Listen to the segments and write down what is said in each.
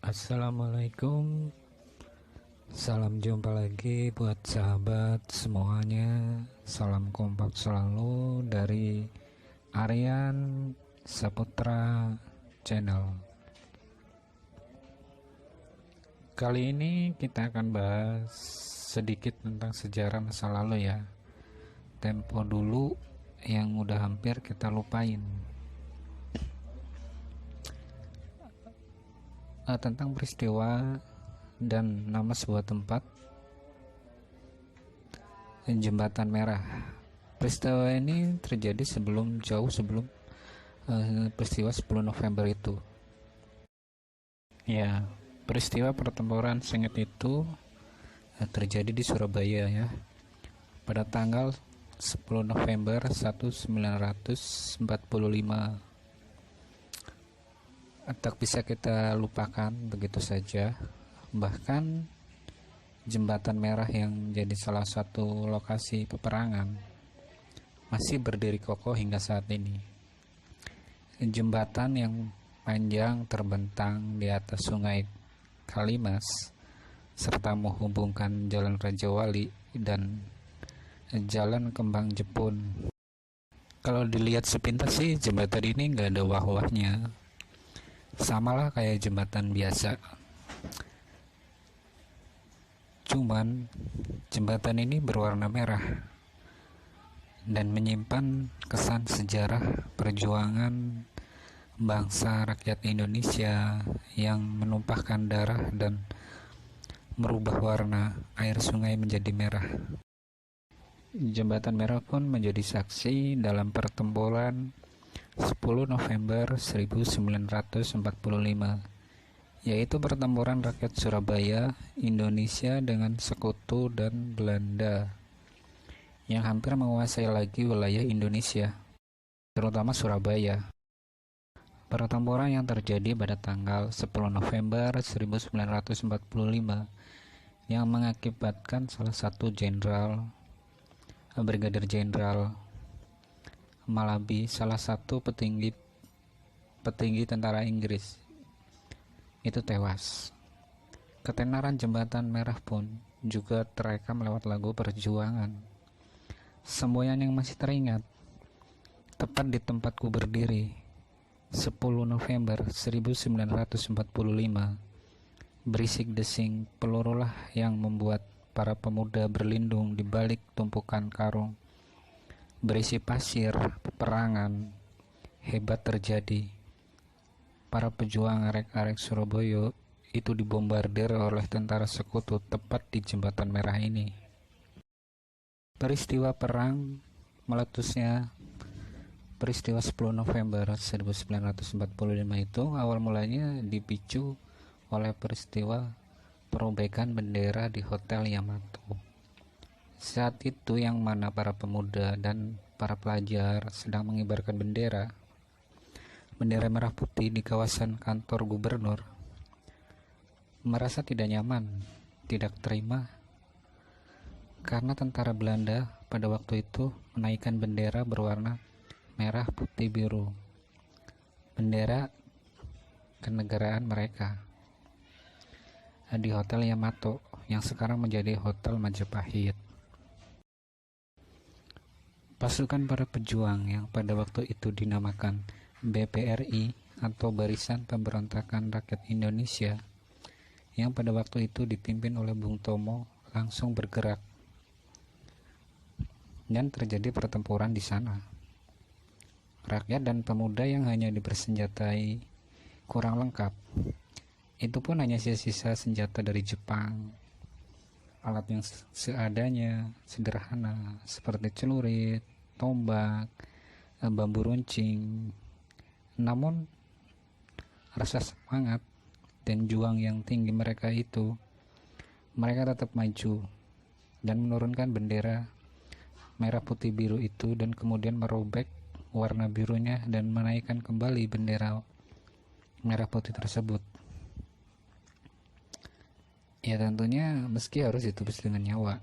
Assalamualaikum, salam jumpa lagi buat sahabat semuanya. Salam kompak selalu dari Aryan Saputra Channel. Kali ini kita akan bahas sedikit tentang sejarah masa lalu ya. Tempo dulu yang udah hampir kita lupain. Tentang peristiwa dan nama sebuah tempat, Jembatan Merah. Peristiwa ini terjadi jauh sebelum peristiwa 10 November itu. Ya, peristiwa pertempuran sengit itu terjadi di Surabaya ya. Pada tanggal 10 November 1945. Tak bisa kita lupakan begitu saja. Bahkan Jembatan Merah yang jadi salah satu lokasi peperangan masih berdiri kokoh hingga saat ini. Jembatan yang panjang terbentang di atas sungai Kalimas serta menghubungkan Jalan Raja Wali dan Jalan Kembang Jepun. Kalau dilihat sepintas sih jembatan ini nggak ada wah-wahnya, samalah kayak jembatan biasa. Cuman jembatan ini berwarna merah dan menyimpan kesan sejarah perjuangan bangsa rakyat Indonesia yang menumpahkan darah dan merubah warna air sungai menjadi merah. Jembatan Merah pun menjadi saksi dalam pertempuran 10 November 1945, yaitu pertempuran rakyat Surabaya, Indonesia dengan sekutu dan Belanda yang hampir menguasai lagi wilayah Indonesia, terutama Surabaya. Pertempuran yang terjadi pada tanggal 10 November 1945 yang mengakibatkan salah satu Brigadir Jenderal Malabi, salah satu petinggi tentara Inggris, itu tewas. Ketenaran Jembatan Merah pun juga terekam lewat lagu Perjuangan. Semboyan yang masih teringat, tepat di tempatku berdiri, 10 November 1945, berisik desing pelurulah yang membuat para pemuda berlindung di balik tumpukan karung berisi pasir. Peperangan hebat terjadi. Para pejuang arek-arek Surabaya itu dibombardir oleh tentara sekutu tepat di Jembatan Merah ini. Peristiwa perang meletusnya peristiwa 10 November 1945 itu awal mulanya dipicu oleh peristiwa perobekan bendera di Hotel Yamato. Saat itu yang mana para pemuda dan para pelajar sedang mengibarkan bendera merah putih di kawasan kantor gubernur, merasa tidak nyaman, tidak terima karena tentara Belanda pada waktu itu menaikkan bendera berwarna merah putih biru, bendera kenegaraan mereka, di Hotel Yamato yang sekarang menjadi Hotel Majapahit. Pasukan para pejuang yang pada waktu itu dinamakan BPRI atau Barisan Pemberontakan Rakyat Indonesia yang pada waktu itu dipimpin oleh Bung Tomo langsung bergerak dan terjadi pertempuran di sana. Rakyat dan pemuda yang hanya dipersenjatai kurang lengkap, itu pun hanya sisa-sisa senjata dari Jepang, alat yang seadanya, sederhana, seperti celurit, tombak, bambu runcing. Namun rasa semangat dan juang yang tinggi mereka tetap maju dan menurunkan bendera merah putih biru itu dan kemudian merobek warna birunya dan menaikkan kembali bendera merah putih tersebut. Ya tentunya meski harus ditebus dengan nyawa,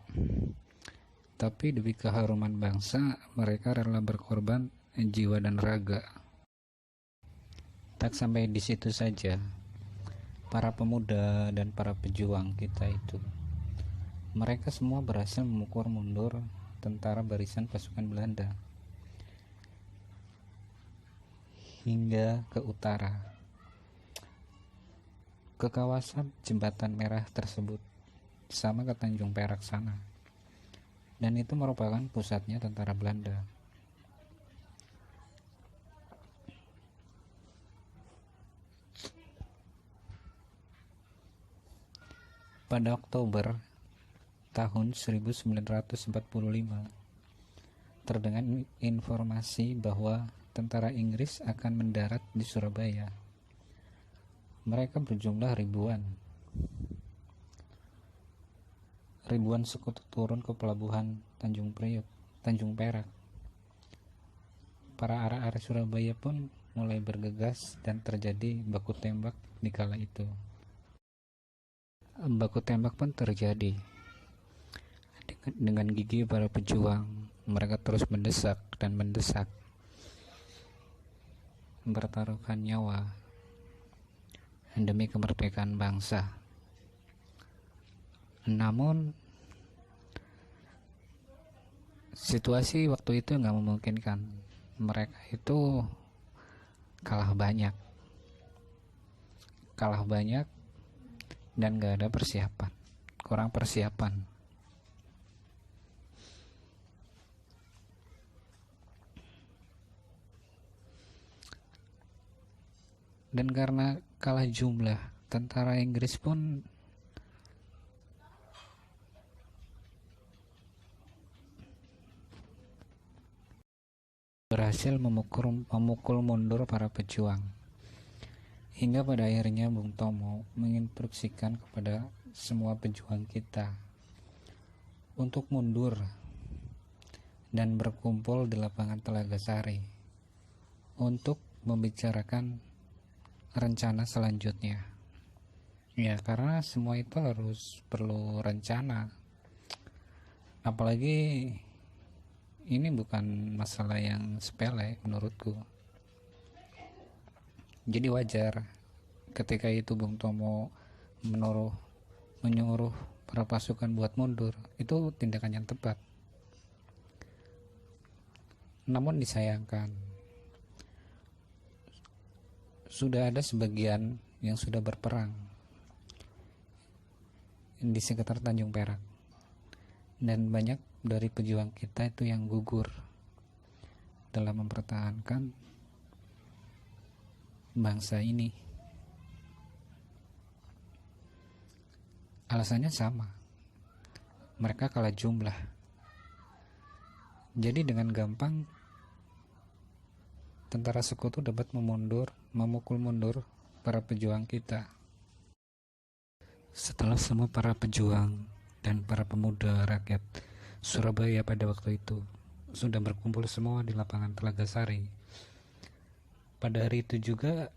tapi demi keharuman bangsa mereka rela berkorban jiwa dan raga. Tak sampai di situ saja, para pemuda dan para pejuang kita itu, mereka semua berhasil memukul mundur tentara barisan pasukan Belanda hingga ke utara, ke kawasan Jembatan Merah tersebut, sama ke Tanjung Perak sana, dan itu merupakan pusatnya tentara Belanda. Pada Oktober tahun 1945, terdengar informasi bahwa tentara Inggris akan mendarat di Surabaya. Mereka berjumlah ribuan. Ribuan sekutu turun ke pelabuhan Tanjung Perak. Para arah-arah Surabaya pun mulai bergegas dan terjadi baku tembak di kala itu. Baku tembak pun terjadi. Dengan gigi para pejuang, mereka terus mendesak dan mendesak, mempertaruhkan nyawa demi kemerdekaan bangsa. Namun situasi waktu itu nggak memungkinkan. Mereka itu kalah banyak dan gak ada persiapan, kurang persiapan. Dan karena kalah jumlah, tentara Inggris pun berhasil memukul mundur para pejuang. Hingga pada akhirnya Bung Tomo menginstruksikan kepada semua pejuang kita untuk mundur dan berkumpul di lapangan Telaga Sari untuk membicarakan rencana selanjutnya. Ya, karena semua itu harus perlu rencana. Apalagi ini bukan masalah yang sepele menurutku. Jadi wajar ketika itu Bung Tomo menyuruh para pasukan buat mundur. Itu tindakan yang tepat. Namun disayangkan, sudah ada sebagian yang sudah berperang di sekitar Tanjung Perak, dan banyak dari pejuang kita itu yang gugur dalam mempertahankan bangsa ini. Alasannya sama, mereka kalah jumlah. Jadi dengan gampang tentara sekutu dapat memukul mundur para pejuang kita. Setelah semua para pejuang dan para pemuda rakyat Surabaya pada waktu itu sudah berkumpul semua di lapangan Telaga Sari, pada hari itu juga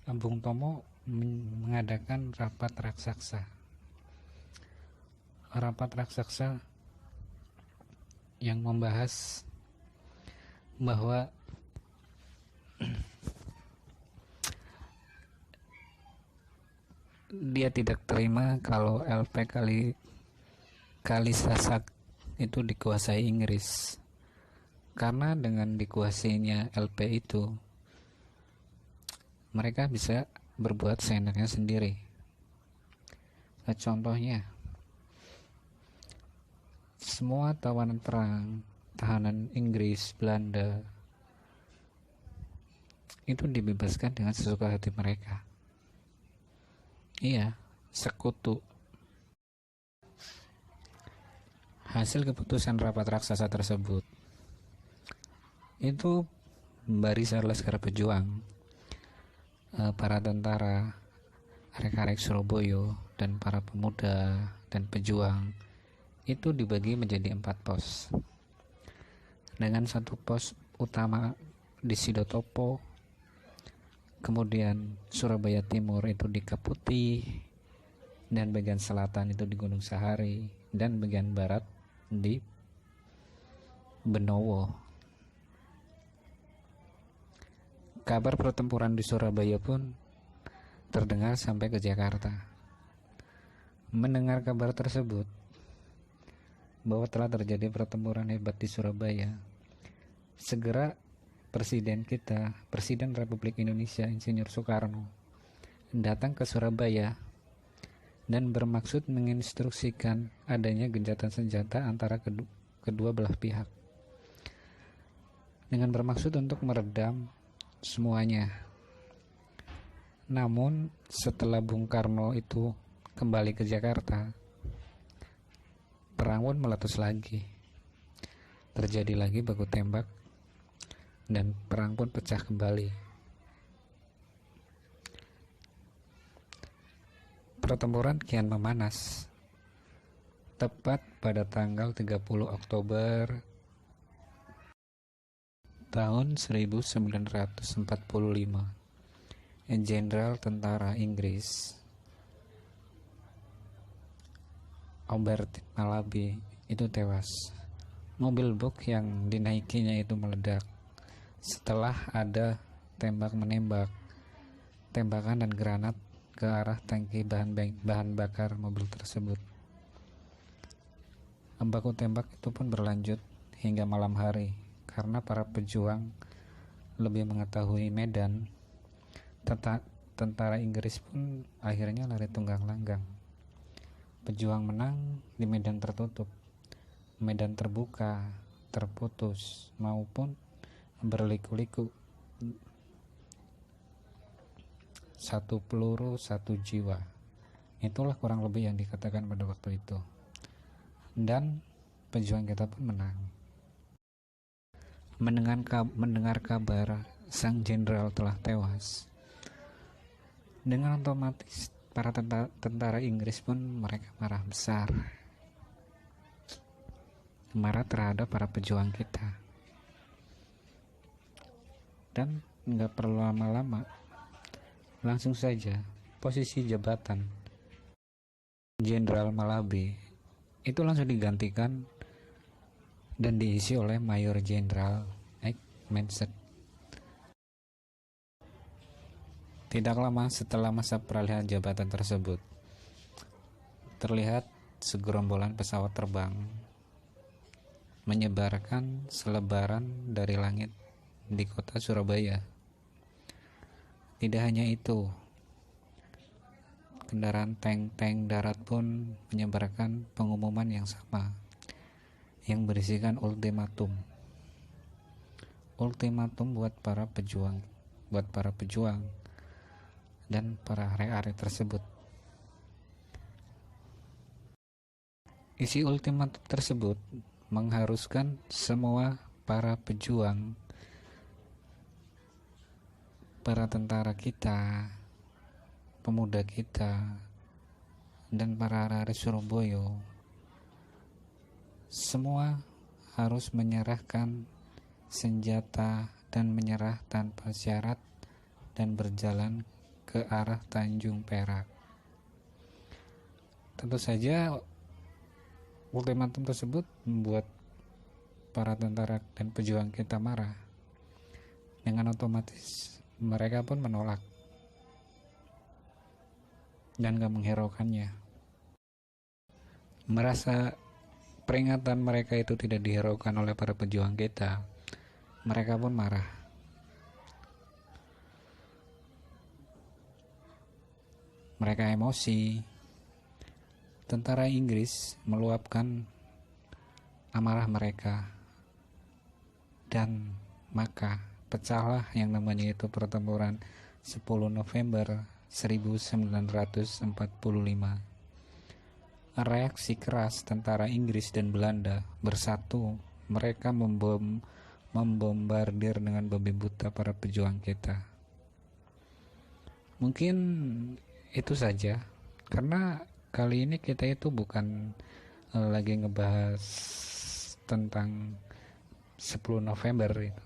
Bung Tomo mengadakan rapat raksasa yang membahas bahwa dia tidak terima kalau LP Kalisasak itu dikuasai Inggris, karena dengan dikuasainya LP itu mereka bisa berbuat seenaknya sendiri. Contohnya, semua tawanan perang, tahanan Inggris, Belanda itu dibebaskan dengan sesuka hati mereka. Iya, sekutu. Hasil keputusan rapat raksasa tersebut itu barisan Laskar Pejuang, para tentara, arek-arek Surabaya, dan para pemuda dan pejuang itu dibagi menjadi 4 pos, dengan 1 pos utama di Sidotopo, kemudian Surabaya Timur itu di Kaputi, dan bagian selatan itu di Gunung Sahari, dan bagian barat di Benowo. Kabar pertempuran di Surabaya pun terdengar sampai ke Jakarta. Mendengar kabar tersebut bahwa telah terjadi pertempuran hebat di Surabaya, segera Presiden kita, Presiden Republik Indonesia Insinyur Soekarno, datang ke Surabaya dan bermaksud menginstruksikan adanya gencatan senjata antara kedua belah pihak, dengan bermaksud untuk meredam semuanya. Namun setelah Bung Karno itu kembali ke Jakarta, perang pun meletus lagi. Terjadi lagi baku tembak dan perang pun pecah kembali. Pertempuran kian memanas. Tepat pada tanggal 30 Oktober tahun 1945, Jenderal Tentara Inggris Albertin Malaby itu tewas. Mobil box yang dinaikinya itu meledak setelah ada tembak-menembak, tembakan dan granat ke arah tangki bahan bakar mobil tersebut. Baku tembak itu pun berlanjut hingga malam hari karena para pejuang lebih mengetahui medan. Tentara Inggris pun akhirnya lari tunggang langgang. Pejuang menang di medan tertutup, medan terbuka, terputus, maupun berliku-liku. Satu peluru, satu jiwa. Itulah kurang lebih yang dikatakan pada waktu itu. Dan pejuang kita pun menang. Mendengar kabar sang jenderal telah tewas, dengan otomatis para tentara Inggris pun mereka marah besar. Marah terhadap para pejuang kita. Dan nggak perlu lama-lama, langsung saja posisi jabatan Jenderal Malaby itu langsung digantikan dan diisi oleh Mayor Jenderal Menset. Tidak lama setelah masa peralihan jabatan tersebut, terlihat segerombolan pesawat terbang menyebarkan selebaran dari langit di kota Surabaya. Tidak hanya itu, kendaraan tank darat pun menyebarkan pengumuman yang sama, yang berisikan ultimatum buat para pejuang dan para area tersebut. Isi ultimatum tersebut mengharuskan semua para pejuang, para tentara kita, pemuda kita, dan para arek Surabaya, semua harus menyerahkan senjata dan menyerah tanpa syarat dan berjalan ke arah Tanjung Perak. Tentu saja ultimatum tersebut membuat para tentara dan pejuang kita marah. Dengan otomatis mereka pun menolak dan gak menghiraukannya. Merasa peringatan mereka itu tidak dihiraukan oleh para pejuang kita, mereka pun marah. Mereka emosi. Tentara Inggris meluapkan amarah mereka, dan maka pecahlah yang namanya itu pertempuran 10 November 1945. Reaksi keras tentara Inggris dan Belanda bersatu. Mereka membombardir dengan babi buta para pejuang kita. Mungkin itu saja, karena kali ini kita itu bukan lagi ngebahas tentang 10 November itu.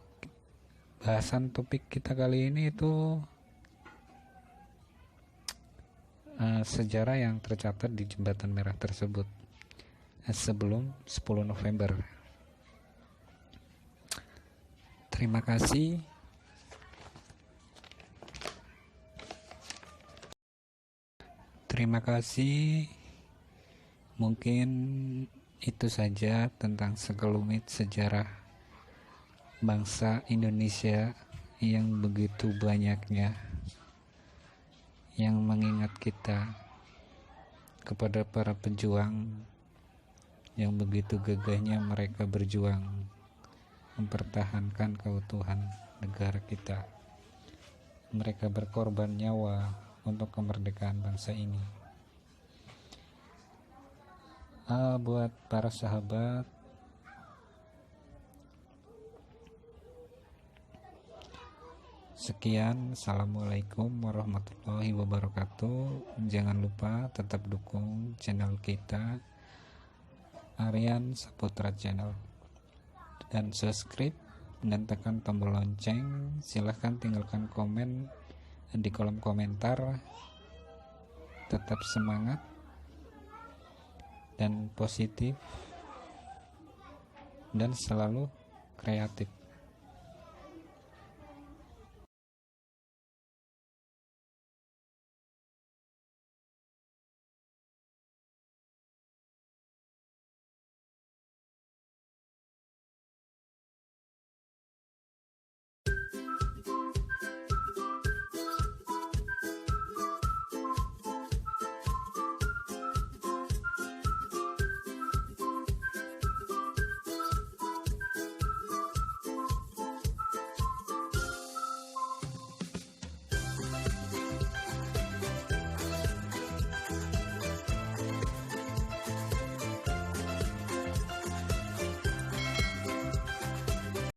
Bahasan topik kita kali ini itu sejarah yang tercatat di Jembatan Merah tersebut sebelum 10 November. Terima kasih. Terima kasih. Mungkin itu saja tentang sekelumit sejarah bangsa Indonesia yang begitu banyaknya, yang mengingat kita kepada para pejuang yang begitu gagahnya mereka berjuang mempertahankan keutuhan negara kita. Mereka berkorban nyawa untuk kemerdekaan bangsa ini. Buat para sahabat, sekian. Assalamualaikum warahmatullahi wabarakatuh. Jangan lupa tetap dukung channel kita, Aryan Saputra Channel, dan subscribe dan tekan tombol lonceng. Silahkan tinggalkan komen di kolom komentar. Tetap semangat dan positif dan selalu kreatif.